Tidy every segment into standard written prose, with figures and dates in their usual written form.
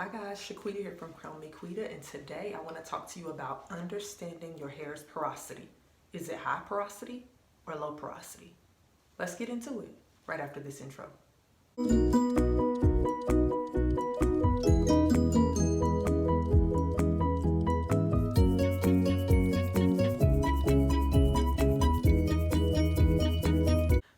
Hi guys, Quita here from Crown Me Quita, and today I want to talk to you about understanding your hair's porosity. Is it high porosity or low porosity? Let's get into it right after this intro.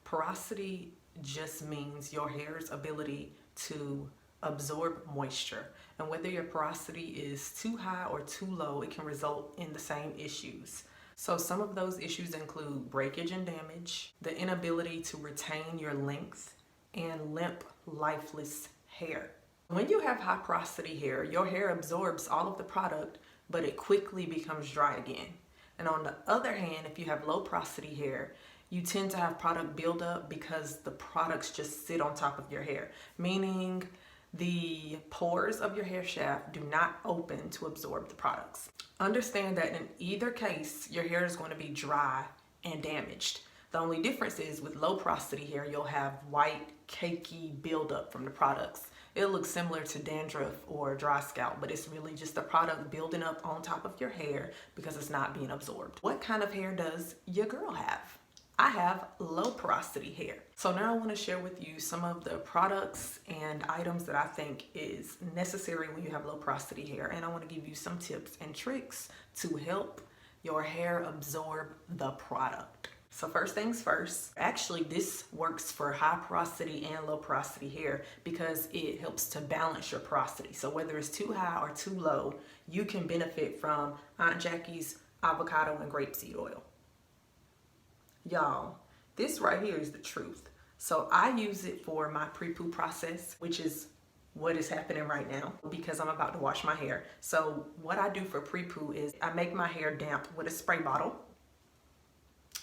Porosity just means your hair's ability to absorb moisture, and whether your porosity is too high or too low, it can result in the same issues. So some of those issues include breakage and damage, the inability to retain your length, and limp, lifeless hair. When you have high porosity hair, your hair absorbs all of the product, but it quickly becomes dry again. And on the other hand, if you have low porosity hair, you tend to have product buildup because the products just sit on top of your hair, meaning the pores of your hair shaft do not open to absorb the products. Understand that in either case, your hair is going to be dry and damaged. The only difference is with low porosity hair, you'll have white, cakey buildup from the products. It looks similar to dandruff or dry scalp, but it's really just the product building up on top of your hair because it's not being absorbed. What kind of hair does your girl have? I have low porosity hair. So now I want to share with you some of the products and items that I think is necessary when you have low porosity hair. And I want to give you some tips and tricks to help your hair absorb the product. So first things first, actually this works for high porosity and low porosity hair because it helps to balance your porosity. So whether it's too high or too low, you can benefit from Aunt Jackie's avocado and grapeseed oil. Y'all, this right here is the truth. So I use it for my pre-poo process, which is what is happening right now because I'm about to wash my hair. So what I do for pre-poo is I make my hair damp with a spray bottle,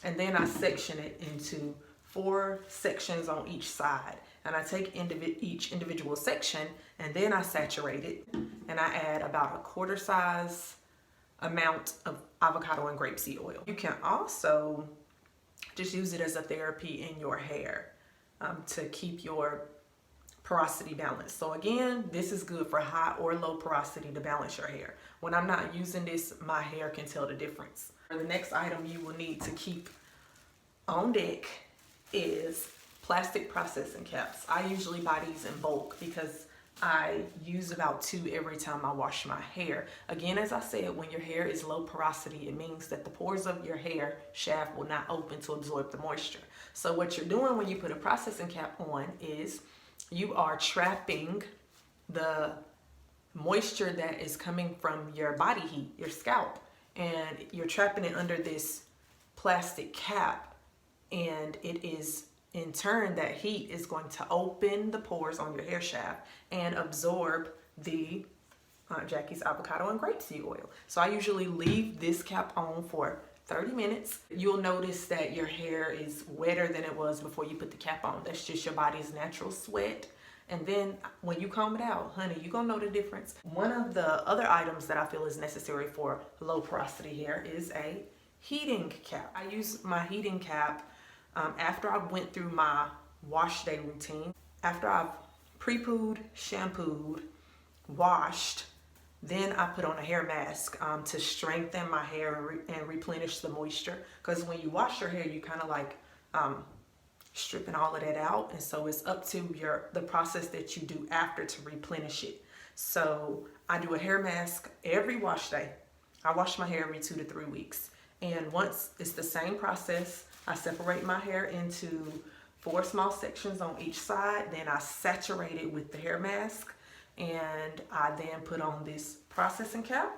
and then I section it into 4 sections on each side. And I take each individual section and then I saturate it, and I add about a 1/4 size amount of avocado and grapeseed oil. You can also just use it as a therapy in your hair to keep your porosity balanced. So again, this is good for high or low porosity to balance your hair. When I'm not using this, my hair can tell the difference. The next item you will need to keep on deck is plastic processing caps. I usually buy these in bulk because I use about 2 every time I wash my hair. Again, as I said, when your hair is low porosity, it means that the pores of your hair shaft will not open to absorb the moisture. So what you're doing when you put a processing cap on is you are trapping the moisture that is coming from your body heat, your scalp, and you're trapping it under this plastic cap, and it is in turn, that heat is going to open the pores on your hair shaft and absorb the Aunt Jackie's avocado and grapeseed oil. So I usually leave this cap on for 30 minutes. You'll notice that your hair is wetter than it was before you put the cap on. That's just your body's natural sweat. And then when you comb it out, honey, you're gonna know the difference. One of the other items that I feel is necessary for low porosity hair is a heating cap. I use my heating cap after I went through my wash day routine. After I've pre-pooed, shampooed, washed, then I put on a hair mask to strengthen my hair and replenish the moisture. Because when you wash your hair, you kind of like stripping all of that out, and so it's up to the process that you do after to replenish it. So I do a hair mask every wash day. I wash my hair every 2 to 3 weeks, and once it's the same process, I separate my hair into 4 small sections on each side. Then I saturate it with the hair mask, and I then put on this processing cap.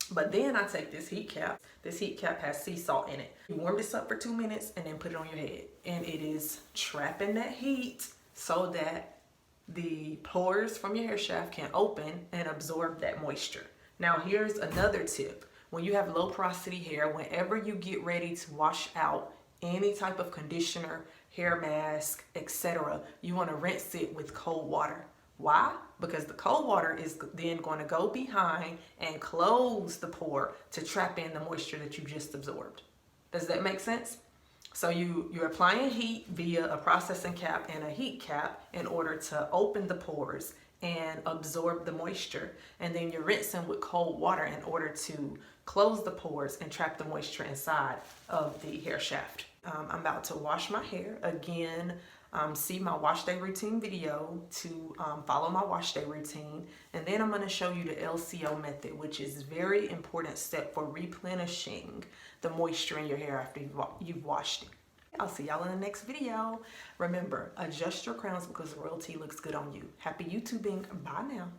But then I take this heat cap. This heat cap has sea salt in it. You warm this up for 2 minutes and then put it on your head. And it is trapping that heat so that the pores from your hair shaft can open and absorb that moisture. Now here's another tip. When you have low porosity hair, whenever you get ready to wash out any type of conditioner, hair mask, etc., you want to rinse it with cold water. Why? Because the cold water is then going to go behind and close the pore to trap in the moisture that you just absorbed. Does that make sense? So you're applying heat via a processing cap and a heat cap in order to open the pores and absorb the moisture. And then you're rinsing with cold water in order to close the pores and trap the moisture inside of the hair shaft. I'm about to wash my hair. Again, see my wash day routine video to follow my wash day routine. And then I'm going to show you the LCO method, which is a very important step for replenishing the moisture in your hair after you've washed it. I'll see y'all in the next video. Remember, adjust your crowns because royalty looks good on you. Happy YouTubing. Bye now.